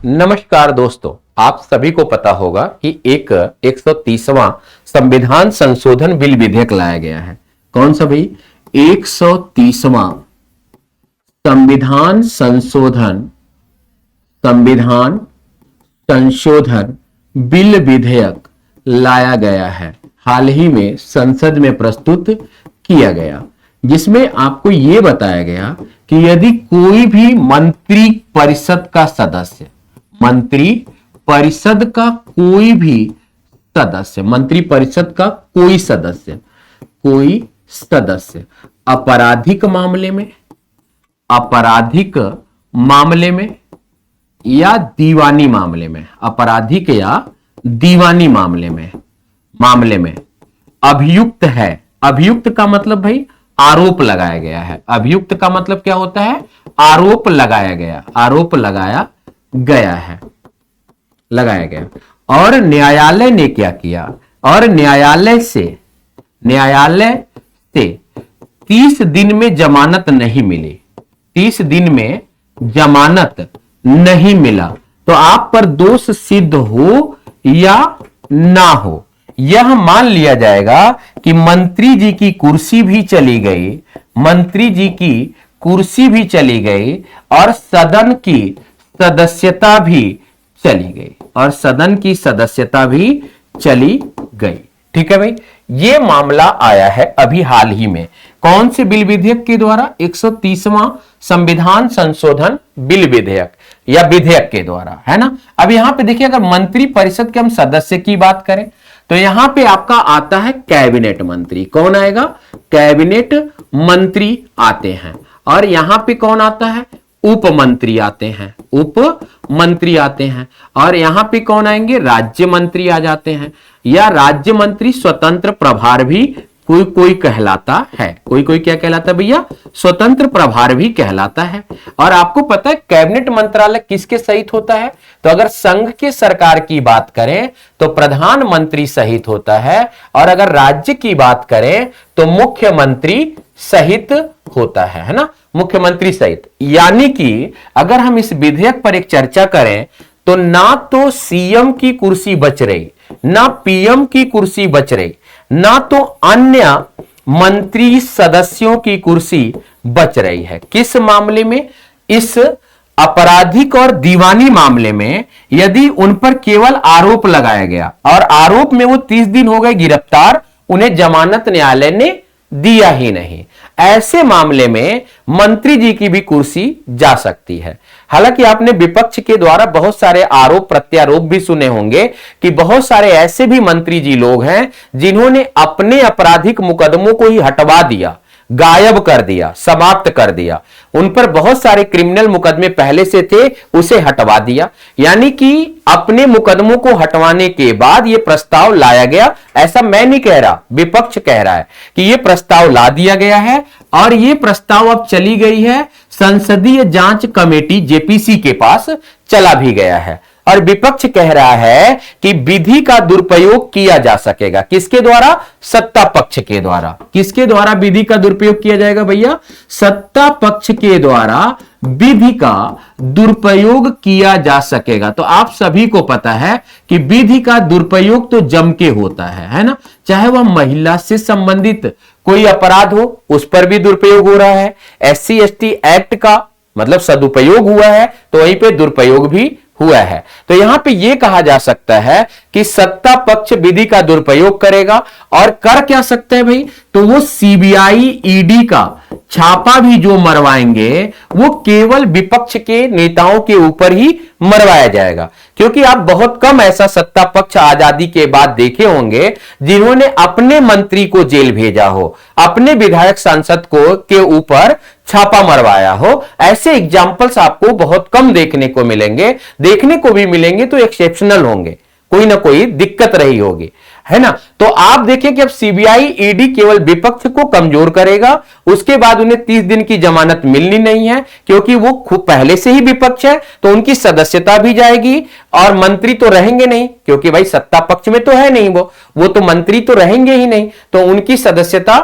नमस्कार दोस्तों, आप सभी को पता होगा कि एक 130वां संविधान संशोधन बिल विधेयक लाया गया है। कौन सा भाई? 130वां संविधान संशोधन बिल विधेयक लाया गया है। हाल ही में संसद में प्रस्तुत किया गया, जिसमें आपको यह बताया गया कि यदि कोई भी मंत्री परिषद का सदस्य मंत्री परिषद का कोई सदस्य आपराधिक मामले में या दीवानी मामले में अभियुक्त है। अभियुक्त का मतलब भाई आरोप लगाया गया है। अभियुक्त का मतलब क्या होता है? आरोप लगाया गया। और न्यायालय ने क्या किया? और न्यायालय से 30 दिन में जमानत नहीं मिली, 30 दिन में जमानत नहीं मिला तो आप पर दोष सिद्ध हो या ना हो, यह मान लिया जाएगा कि मंत्री जी की कुर्सी भी चली गई और सदन की सदस्यता भी चली गई। ठीक है भाई, यह मामला आया है अभी हाल ही में। कौन से बिल विधेयक के द्वारा? 130वां संविधान संशोधन बिल विधेयक या विधेयक के द्वारा, है ना। अब यहां पे देखिए, अगर मंत्री परिषद के हम सदस्य की बात करें तो यहां पे आपका आता है कैबिनेट मंत्री। कौन आएगा? कैबिनेट मंत्री आते हैं। और यहां पे कौन आता है? उप मंत्री आते हैं। और यहां पे कौन आएंगे? राज्य मंत्री आ जाते हैं, या राज्य मंत्री स्वतंत्र प्रभार भी कोई कहलाता है। कोई क्या कहलाता है भैया? स्वतंत्र प्रभार भी कहलाता है। और आपको पता है कैबिनेट मंत्रालय किसके सहित होता है? तो अगर संघ के सरकार की बात करें तो प्रधानमंत्री सहित होता है, और अगर राज्य की बात करें तो मुख्यमंत्री सहित होता है ना, मुख्यमंत्री सहित। यानी कि अगर हम इस विधेयक पर एक चर्चा करें तो ना तो सीएम की कुर्सी बच रही, ना पीएम की कुर्सी बच रही, ना तो अन्य मंत्री सदस्यों की कुर्सी बच रही है। किस मामले में? इस आपराधिक और दीवानी मामले में यदि उन पर केवल आरोप लगाया गया और आरोप में वो 30 दिन हो गए गिरफ्तार, उन्हें जमानत न्यायालय ने दिया ही नहीं, ऐसे मामले में मंत्री जी की भी कुर्सी जा सकती है। हालांकि आपने विपक्ष के द्वारा बहुत सारे आरोप प्रत्यारोप भी सुने होंगे कि बहुत सारे ऐसे भी मंत्री जी लोग हैं जिन्होंने अपने आपराधिक मुकदमों को ही हटवा दिया, गायब कर दिया, समाप्त कर दिया। उन पर बहुत सारे क्रिमिनल मुकदमे पहले से थे, उसे हटवा दिया। यानी कि अपने मुकदमों को हटवाने के बाद यह प्रस्ताव लाया गया। ऐसा मैं नहीं कह रहा, विपक्ष कह रहा है कि यह प्रस्ताव ला दिया गया है, और यह प्रस्ताव अब चली गई है संसदीय जांच कमेटी जेपीसी के पास चला भी गया है। और विपक्ष कह रहा है कि विधि का दुरुपयोग किया जा सकेगा। किसके द्वारा? सत्ता पक्ष के द्वारा। किसके द्वारा विधि का दुरुपयोग किया जाएगा भैया? सत्ता पक्ष के द्वारा विधि का दुरुपयोग किया जा सकेगा। तो आप सभी को पता है कि विधि का दुरुपयोग तो जम के होता है ना। चाहे वह महिला से संबंधित कोई अपराध हो, उस पर भी दुरुपयोग हो रहा है। SC ST एक्ट का मतलब सदुपयोग हुआ है, तो वहीं पे दुरुपयोग भी हुआ है। तो यहां पे यह कहा जा सकता है कि सत्ता पक्ष विधि का दुरुपयोग करेगा। और कर क्या सकते हैं भाई? तो वो सीबीआई ईडी का छापा भी जो मरवाएंगे वो केवल विपक्ष के नेताओं के ऊपर ही मरवाया जाएगा। क्योंकि आप बहुत कम ऐसा सत्ता पक्ष आजादी के बाद देखे होंगे जिन्होंने अपने मंत्री को जेल भेजा हो, अपने विधायक सांसद को के ऊपर छापा मरवाया हो। ऐसे एग्जाम्पल्स आपको बहुत कम देखने को मिलेंगे। देखने को भी मिलेंगे तो एक्सेप्शनल होंगे, कोई ना कोई दिक्कत रही होगी, है ना। तो आप देखें कि अब सीबीआई ईडी केवल विपक्ष को कमजोर करेगा, उसके बाद उन्हें 30 दिन की जमानत मिलनी नहीं है, क्योंकि वो खुद पहले से ही विपक्ष है, तो उनकी सदस्यता भी जाएगी। और मंत्री तो रहेंगे नहीं, क्योंकि भाई सत्ता पक्ष में तो है नहीं, वो तो मंत्री तो रहेंगे ही नहीं, तो उनकी सदस्यता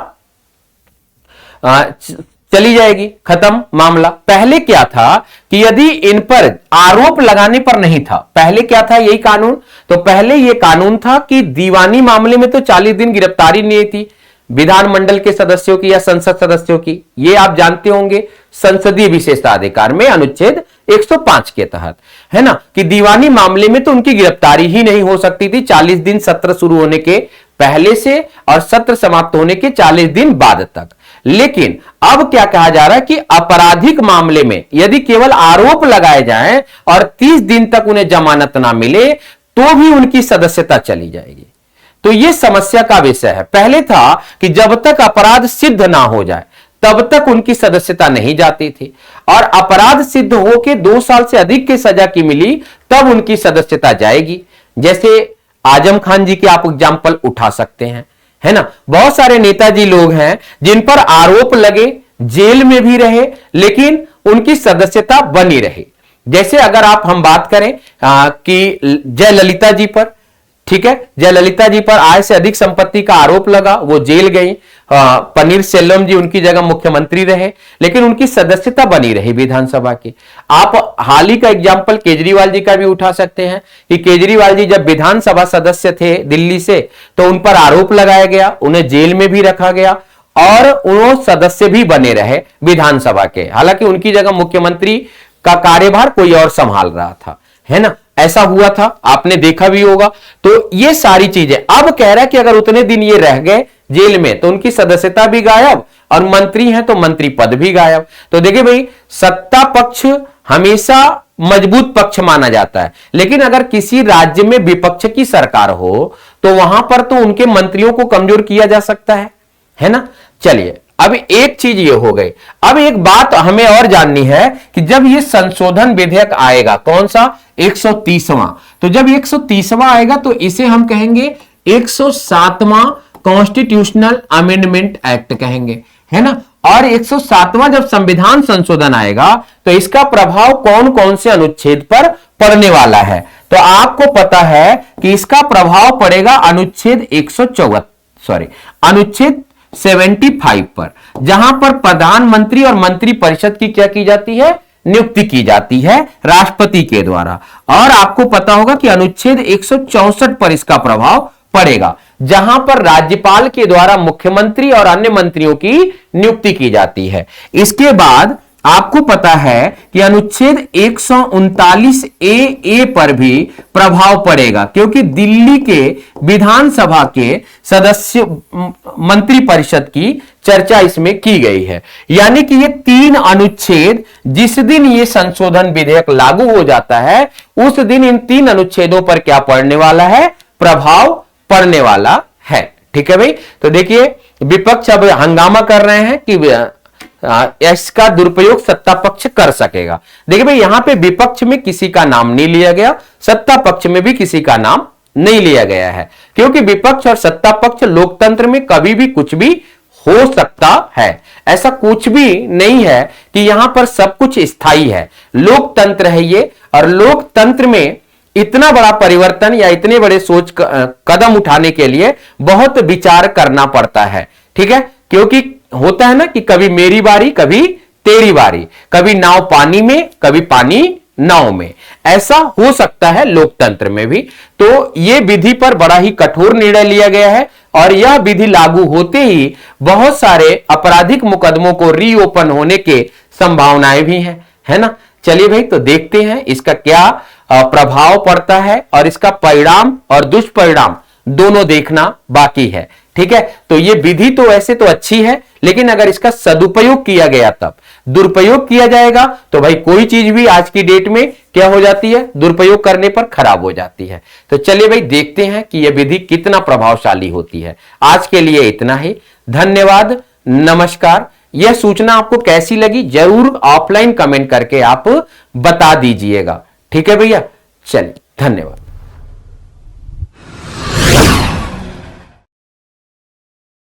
चली जाएगी, खत्म मामला। पहले क्या था कि यदि इन पर आरोप लगाने पर नहीं था, पहले क्या था यही कानून, तो पहले यह कानून था कि दीवानी मामले में तो 40 दिन गिरफ्तारी नहीं थी विधानमंडल के सदस्यों की या संसद सदस्यों की, ये आप जानते होंगे संसदीय विशेषाधिकार में अनुच्छेद 105 के तहत, है ना, कि दीवानी मामले में तो उनकी गिरफ्तारी ही नहीं हो सकती थी 40 दिन सत्र शुरू होने के पहले से और सत्र समाप्त होने के 40 दिन बाद तक। लेकिन अब क्या कहा जा रहा है कि आपराधिक मामले में यदि केवल आरोप लगाए जाएं और 30 दिन तक उन्हें जमानत ना मिले तो भी उनकी सदस्यता चली जाएगी। तो यह समस्या का विषय है। पहले था कि जब तक अपराध सिद्ध ना हो जाए तब तक उनकी सदस्यता नहीं जाती थी, और अपराध सिद्ध होकर 2 साल से अधिक की सजा की मिली तब उनकी सदस्यता जाएगी। जैसे आजम खान जी के आप एग्जाम्पल उठा सकते हैं, है ना। बहुत सारे नेताजी लोग हैं जिन पर आरोप लगे, जेल में भी रहे, लेकिन उनकी सदस्यता बनी रही। जैसे अगर हम बात करें कि जयललिता जी पर, ठीक है, जयललिता जी पर आय से अधिक संपत्ति का आरोप लगा, वो जेल गई, पनीर सेल्वम जी उनकी जगह मुख्यमंत्री रहे, लेकिन उनकी सदस्यता बनी रही विधानसभा की। आप हाल ही का एग्जाम्पल केजरीवाल जी का भी उठा सकते हैं कि केजरीवाल जी जब विधानसभा सदस्य थे दिल्ली से, तो उन पर आरोप लगाया गया, उन्हें जेल में भी रखा गया और उन्होंने सदस्य भी बने रहे विधानसभा के, हालांकि उनकी जगह मुख्यमंत्री का कार्यभार कोई और संभाल रहा था, है ना। ऐसा हुआ था, आपने देखा भी होगा। तो ये सारी चीजें अब कह रहा है कि अगर उतने दिन ये रह गए जेल में तो उनकी सदस्यता भी गायब और मंत्री हैं तो मंत्री पद भी गायब। तो देखिए भाई, सत्ता पक्ष हमेशा मजबूत पक्ष माना जाता है, लेकिन अगर किसी राज्य में विपक्ष की सरकार हो तो वहां पर तो उनके मंत्रियों को कमजोर किया जा सकता है ना। चलिए, अब एक चीज ये हो गई। अब एक बात हमें और जाननी है कि जब ये संशोधन विधेयक आएगा, कौन सा, 130वां, तो जब 130वां आएगा तो इसे हम कहेंगे 107वां कॉन्स्टिट्यूशनल अमेंडमेंट एक्ट कहेंगे, है ना। और 107वां जब संविधान संशोधन आएगा तो इसका प्रभाव कौन कौन से अनुच्छेद पर पड़ने वाला है, तो आपको पता है कि इसका प्रभाव पड़ेगा अनुच्छेद 75 पर, जहां पर प्रधानमंत्री और मंत्रिपरिषद की क्या की जाती है, नियुक्ति की जाती है राष्ट्रपति के द्वारा। और आपको पता होगा कि अनुच्छेद 164 पर इसका प्रभाव पड़ेगा, जहां पर राज्यपाल के द्वारा मुख्यमंत्री और अन्य मंत्रियों की नियुक्ति की जाती है। इसके बाद आपको पता है कि अनुच्छेद 139 ए पर भी प्रभाव पड़ेगा, क्योंकि दिल्ली के विधानसभा के सदस्य मंत्रिपरिषद की चर्चा इसमें की गई है। यानी कि ये 3 अनुच्छेद जिस दिन ये संशोधन विधेयक लागू हो जाता है उस दिन इन 3 अनुच्छेदों पर क्या पड़ने वाला है, प्रभाव पड़ने वाला है। ठीक है भाई, तो देखिए विपक्ष अब हंगामा कर रहे हैं कि इसका दुरुपयोग सत्ता पक्ष कर सकेगा। देखिए भाई, यहां पे विपक्ष में किसी का नाम नहीं लिया गया, सत्ता पक्ष में भी किसी का नाम नहीं लिया गया है, क्योंकि विपक्ष और सत्ता पक्ष लोकतंत्र में कभी भी कुछ भी हो सकता है। ऐसा कुछ भी नहीं है कि यहां पर सब कुछ स्थायी है। लोकतंत्र है ये, और लोकतंत्र में इतना बड़ा परिवर्तन या इतने बड़े सोच कदम उठाने के लिए बहुत विचार करना पड़ता है। ठीक है, क्योंकि होता है ना कि कभी मेरी बारी कभी तेरी बारी, कभी नाव पानी में कभी पानी नाव में, ऐसा हो सकता है लोकतंत्र में भी। तो यह विधि पर बड़ा ही कठोर निर्णय लिया गया है, और यह विधि लागू होते ही बहुत सारे आपराधिक मुकदमों को रीओपन होने के संभावनाएं भी हैं, है ना। चलिए भाई, तो देखते हैं इसका क्या प्रभाव पड़ता है, और इसका परिणाम और दुष्परिणाम दोनों देखना बाकी है। ठीक है, तो ये विधि तो ऐसे तो अच्छी है, लेकिन अगर इसका सदुपयोग किया गया तब, दुरुपयोग किया जाएगा तो भाई कोई चीज भी आज की डेट में क्या हो जाती है, दुरुपयोग करने पर खराब हो जाती है। तो चलिए भाई, देखते हैं कि यह विधि कितना प्रभावशाली होती है। आज के लिए इतना ही, धन्यवाद, नमस्कार। यह सूचना आपको कैसी लगी जरूर ऑफलाइन कमेंट करके आप बता दीजिएगा। ठीक है भैया, चलिए, धन्यवाद।